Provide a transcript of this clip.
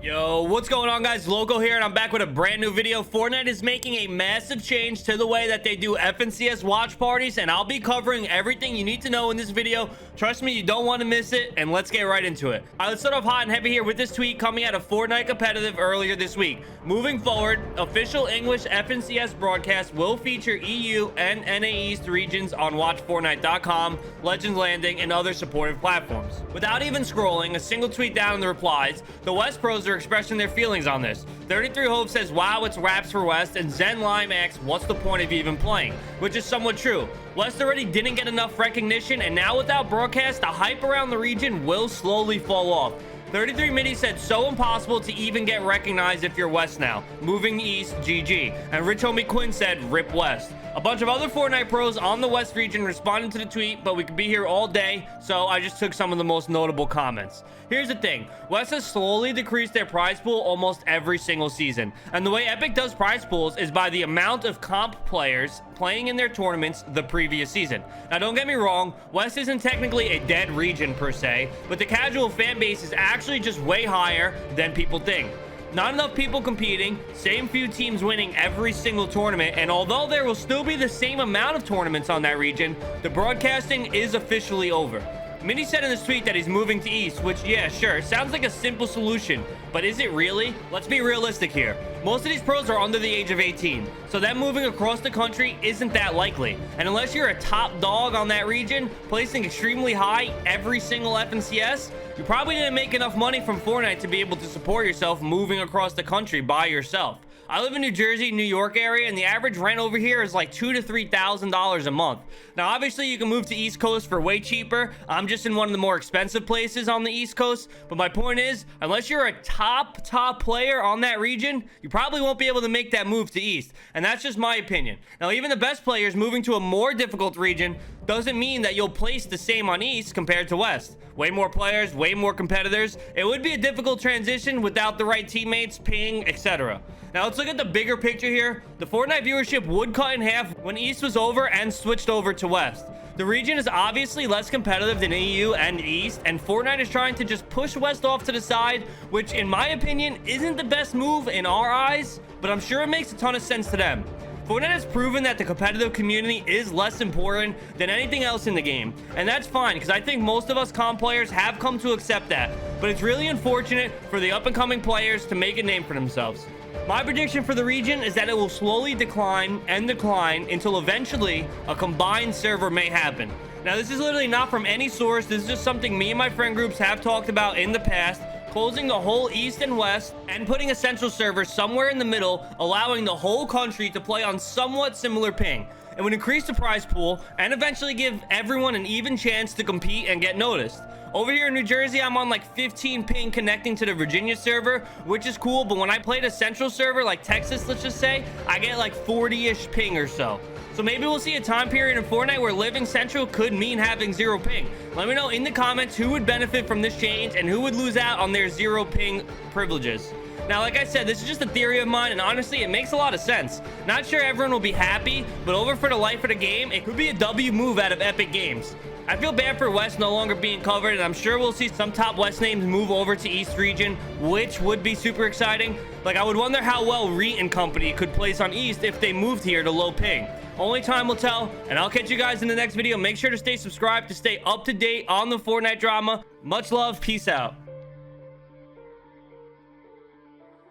Yo, what's going on, guys? Loco here, and I'm back with a brand new video. Fortnite is making a massive change to the way that they do FNCS watch parties, and I'll be covering everything you need to know in this video. Trust me, you don't want to miss it, and let's get right into it. All right, let's start off hot and heavy here with this tweet coming out of Fortnite Competitive earlier this week. Moving forward, official English FNCS broadcast will feature EU and NA East regions on watchfortnite.com, Legends Landing, and other supportive platforms. Without even scrolling a single tweet down in the replies, the West Pros are expressing their feelings on this. 33 Hope says, wow, it's raps for West, and Zen Lime asks, what's the point of even playing? Which is somewhat true. West already didn't get enough recognition, and now without broadcast, the hype around the region will slowly fall off. 33 Midi said, so impossible to even get recognized if you're West now. Moving east, GG. And Rich Homie Quinn said, rip West. A bunch of other Fortnite pros on the West region responded to the tweet, but we could be here all day, so I just took some of the most notable comments. Here's the thing. West has slowly decreased their prize pool almost every single season. And the way Epic does prize pools is by the amount of comp players playing in their tournaments the previous season. Now, don't get me wrong, West isn't technically a dead region per se, but the casual fan base is actually just way higher than people think. Not enough people competing, same few teams winning every single tournament, and although there will still be the same amount of tournaments on that region, the broadcasting is officially over. Mini said in this tweet that he's moving to East, which, yeah, sure, sounds like a simple solution, but is it really? Let's be realistic here. Most of these pros are under the age of 18, so them moving across the country isn't that likely. And unless you're a top dog on that region, placing extremely high every single FNCS, you probably didn't make enough money from Fortnite to be able to support yourself moving across the country by yourself. I live in New Jersey, New York area, and the average rent over here is like $2,000 to $3,000 a month. Now, obviously, you can move to East Coast for way cheaper. I'm just in one of the more expensive places on the East Coast. But my point is, unless you're a top player on that region, you probably won't be able to make that move to East. And that's just my opinion. Now, even the best players moving to a more difficult region doesn't mean that you'll place the same on East compared to West. Way more players, way more competitors. It would be a difficult transition without the right teammates, ping, etc. Now let's look at the bigger picture here. The Fortnite viewership would cut in half when East was over and switched over to West. The region is obviously less competitive than EU and East, and Fortnite is trying to just push West off to the side, which in my opinion isn't the best move in our eyes, but I'm sure it makes a ton of sense to them. Fortnite has proven that the competitive community is less important than anything else in the game, and that's fine because I think most of us comp players have come to accept that, but it's really unfortunate for the up-and-coming players to make a name for themselves. My prediction for the region is that it will slowly decline until eventually a combined server may happen. Now, this is literally not from any source. This is just something me and my friend groups have talked about in the past. Closing the whole East and West and putting a central server somewhere in the middle, allowing the whole country to play on somewhat similar ping. It would increase the prize pool and eventually give everyone an even chance to compete and get noticed. Over here in New Jersey, I'm on like 15 ping connecting to the Virginia server, which is cool, but when I played a central server like Texas, let's just say, I get like 40-ish ping or so. So maybe we'll see a time period in Fortnite where living central could mean having 0 ping. Let me know in the comments who would benefit from this change and who would lose out on their 0 ping privileges. Now, like I said, this is just a theory of mine, and honestly, it makes a lot of sense. Not sure everyone will be happy, but over for the life of the game, it could be a W move out of Epic Games. I feel bad for West no longer being covered, and I'm sure we'll see some top West names move over to East region, which would be super exciting. Like, I would wonder how well Reet and company could place on East if they moved here to low ping. Only time will tell, and I'll catch you guys in the next video. Make sure to stay subscribed to stay up to date on the Fortnite drama. Much love. Peace out.